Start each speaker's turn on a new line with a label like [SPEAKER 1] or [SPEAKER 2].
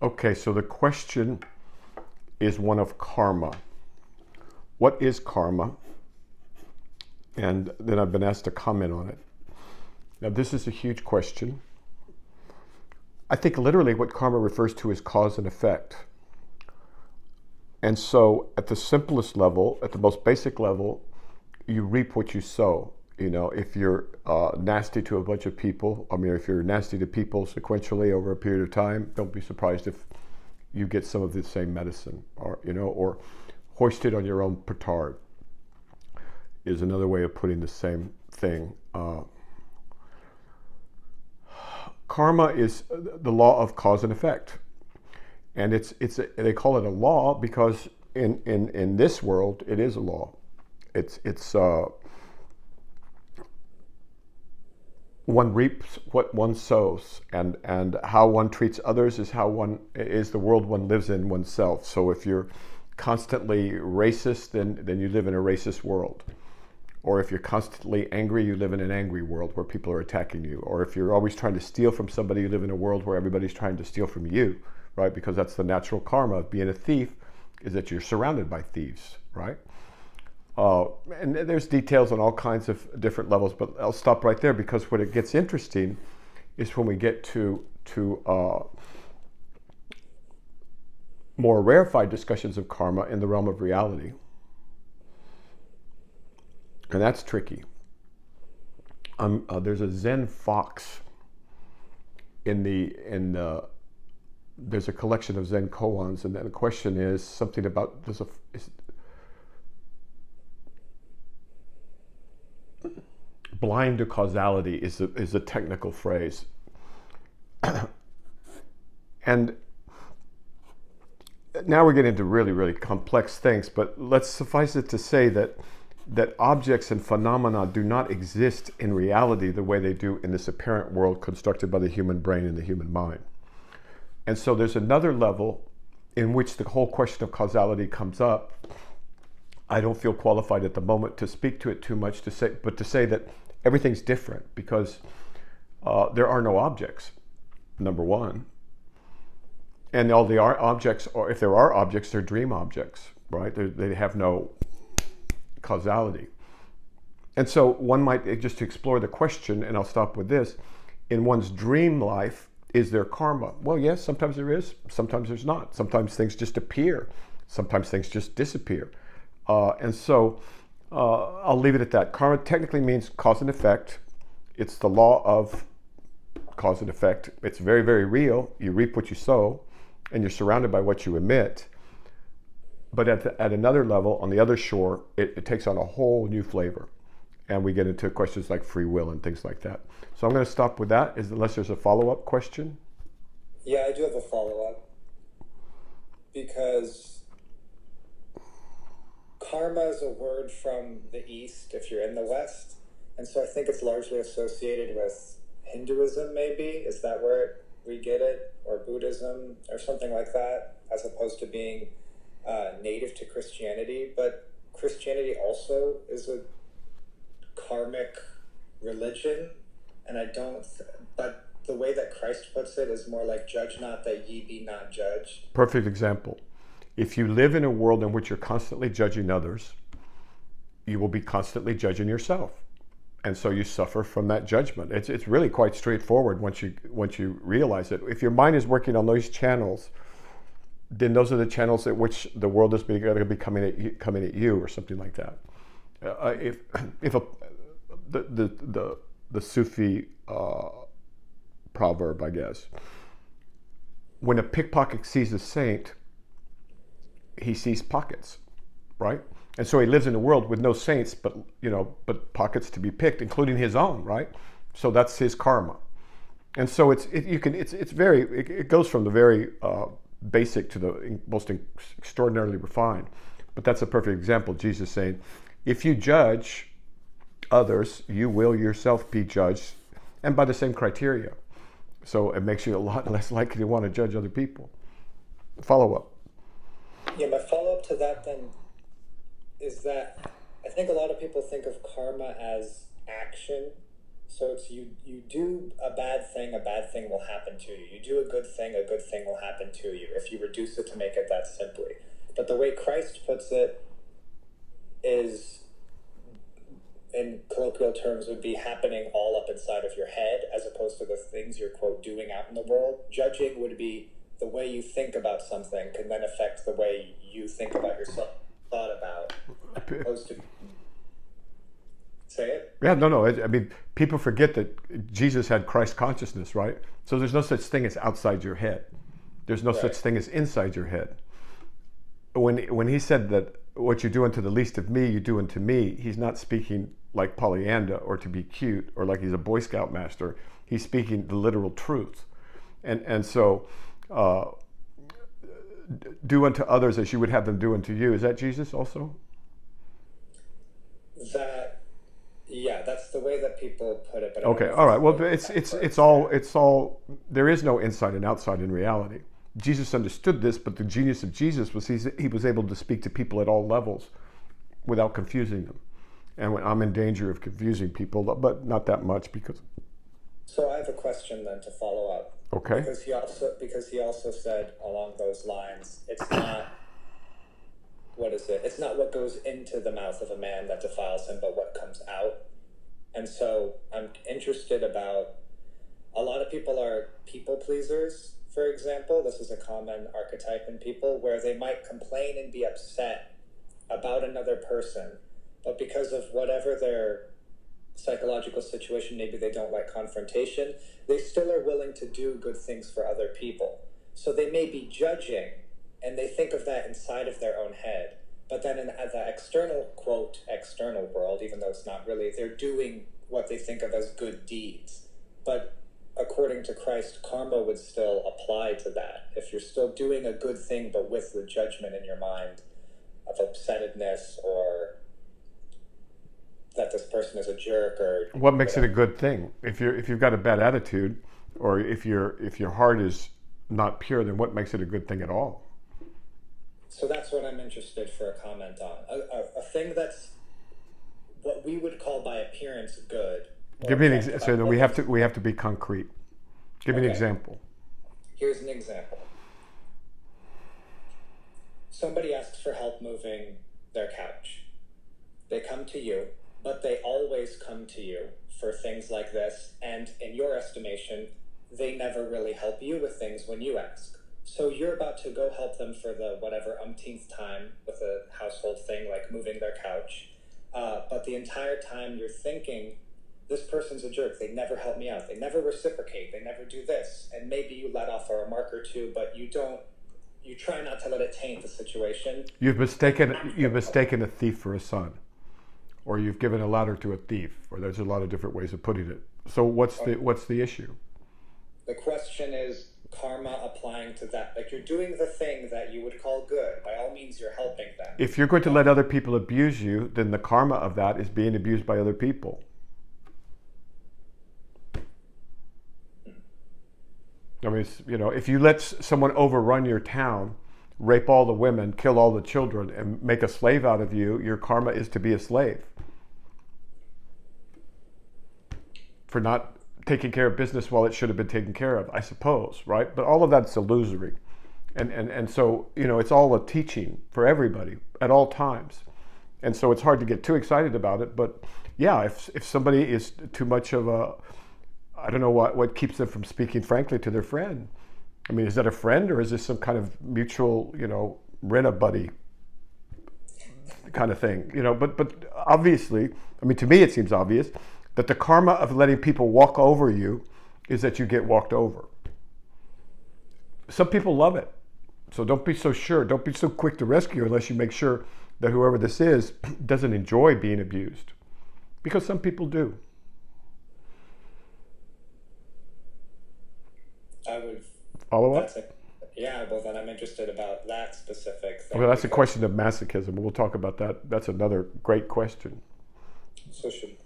[SPEAKER 1] Okay, so the question is one of karma. What is karma? And then I've been asked to comment on it. Now, this is a huge question. I think literally what karma refers to is cause and effect. And so at the simplest level, at the most basic level, you reap what you sow. You know, if you're nasty to a bunch of people, I mean, if you're nasty to people sequentially over a period of time, don't be surprised if you get some of the same medicine, or, you know, or hoisted on your own petard is another way of putting the same thing. Karma is the law of cause and effect. And they call it a law because in this world, it is a law. It's one reaps what one sows, and how one treats others is the world one lives in oneself. So if you're constantly racist, then you live in a racist world. Or if you're constantly angry, you live in an angry world where people are attacking you. Or if you're always trying to steal from somebody, you live in a world where everybody's trying to steal from you, right? Because that's the natural karma of being a thief, is that you're surrounded by thieves, right? And there's details on all kinds of different levels, but I'll stop right there, because when it gets interesting is when we get to more rarefied discussions of karma in the realm of reality. And that's tricky. There's a Zen fox there's a collection of Zen koans, and then the question is something about blind to causality is a technical phrase. And now we're getting into really, really complex things, but let's suffice it to say that objects and phenomena do not exist in reality the way they do in this apparent world constructed by the human brain and the human mind. And so there's another level in which the whole question of causality comes up. I don't feel qualified at the moment to speak to it too much, to say that everything's different because there are no objects, number one. And all the objects, or if there are objects, they're dream objects, right? They have no causality. And so one might, just to explore the question, and I'll stop with this, in one's dream life, is there karma? Well, yes, sometimes there is, sometimes there's not. Sometimes things just appear, sometimes things just disappear. And so I'll leave it at that. Karma technically means cause and effect. It's the law of cause and effect. It's very, very real. You reap what you sow, and you're surrounded by what you emit. But at another level, on the other shore, it takes on a whole new flavor. And we get into questions like free will and things like that. So I'm going to stop with that, unless there's a follow-up question.
[SPEAKER 2] Yeah, I do have a follow-up. Because karma is a word from the East if you're in the West. And so I think it's largely associated with Hinduism, maybe. Is that where we get it? Or Buddhism, or something like that, as opposed to being native to Christianity. But Christianity also is a karmic religion, and but the way that Christ puts it is more like, judge not that ye be not judged.
[SPEAKER 1] Perfect example. If you live in a world in which you're constantly judging others, you will be constantly judging yourself. And so you suffer from that judgment. It's really quite straightforward once you realize it. If your mind is working on those channels, then those are the channels at which the world is going to be coming at you, or something like that. The Sufi proverb, I guess, when a pickpocket sees a saint, he sees pockets, right? And so he lives in a world with no saints, but pockets to be picked, including his own, right? So that's his karma. And so it goes from the very basic to the most extraordinarily refined. But that's a perfect example. Jesus saying, if you judge others, you will yourself be judged, and by the same criteria. So it makes you a lot less likely to want to judge other people. Follow up.
[SPEAKER 2] Yeah, my follow-up to that then is that I think a lot of people think of karma as action, So it's you do a bad thing will happen to you. You do a good thing will happen to you, if you reduce it to make it that simply. But the way Christ puts it is, in colloquial terms, would be happening all up inside of your head, as opposed to the things you're, quote, doing out in the world. Judging would be the way you think about something can then affect the way you think about yourself, thought about, opposed to... Say it?
[SPEAKER 1] Yeah, no. I mean, people forget that Jesus had Christ consciousness, right? So there's no such thing as outside your head. There's no such thing as inside your head. When he said that what you do unto the least of me, you do unto me, he's not speaking like Pollyanna or to be cute or like he's a Boy Scout master. He's speaking the literal truth. And so do unto others as you would have them do unto you. Is that Jesus also?
[SPEAKER 2] Yeah, that's the way that people put it. But
[SPEAKER 1] okay, all right. Well, it's all. There is no inside and outside in reality. Jesus understood this, but the genius of Jesus was he was able to speak to people at all levels without confusing them. And when I'm in danger of confusing people, but not that much because.
[SPEAKER 2] So I have a question then to follow up.
[SPEAKER 1] Okay.
[SPEAKER 2] Because he also said along those lines, it's not. What is it? It's not what goes into the mouth of a man that defiles him, but what comes out. And so I'm interested about, a lot of people are people pleasers, for example. This is a common archetype in people, where they might complain and be upset about another person, but because of whatever their psychological situation, maybe they don't like confrontation, they still are willing to do good things for other people. So they may be judging, and they think of that inside of their own head. But then in the external, quote, external world, even though it's not really, they're doing what they think of as good deeds. But according to Christ, karma would still apply to that. If you're still doing a good thing, but with the judgment in your mind of upsettedness, or that this person is a jerk, or
[SPEAKER 1] what makes it a good thing? If you've got a bad attitude, or if your heart is not pure, then what makes it a good thing at all?
[SPEAKER 2] So that's what I'm interested for a comment on. A thing that's what we would call by appearance good.
[SPEAKER 1] Give me an example. So then we have to be concrete. Give me an example.
[SPEAKER 2] Here's an example. Somebody asks for help moving their couch. They come to you, but they always come to you for things like this, and in your estimation, they never really help you with things when you ask. So you're about to go help them for the whatever umpteenth time with a household thing like moving their couch. But the entire time you're thinking, this person's a jerk. They never help me out. They never reciprocate. They never do this. And maybe you let off a remark or two, but you try not to let it taint the situation. You've mistaken
[SPEAKER 1] a thief for a son, or you've given a ladder to a thief, or there's a lot of different ways of putting it. So what's the issue?
[SPEAKER 2] The question is, karma applying to that. Like, you're doing the thing that you would call good. By all means, you're helping them.
[SPEAKER 1] If you're going to let other people abuse you, then the karma of that is being abused by other people. I mean, if you let someone overrun your town, rape all the women, kill all the children, and make a slave out of you, your karma is to be a slave. For not taking care of business while it should have been taken care of, I suppose, right? But all of that's illusory. And so, it's all a teaching for everybody at all times. And so it's hard to get too excited about it. But yeah, if somebody is too much of I don't know what keeps them from speaking frankly to their friend. I mean, is that a friend, or is this some kind of mutual, rent-a-buddy kind of thing? But obviously, I mean, to me it seems obvious that the karma of letting people walk over you is that you get walked over. Some people love it. So don't be so sure. Don't be so quick to rescue unless you make sure that whoever this is doesn't enjoy being abused. Because some people do.
[SPEAKER 2] I would
[SPEAKER 1] follow up?
[SPEAKER 2] Yeah, well then I'm interested about that specific thing.
[SPEAKER 1] Well, that's a question of masochism. We'll talk about that. That's another great question.
[SPEAKER 2] So should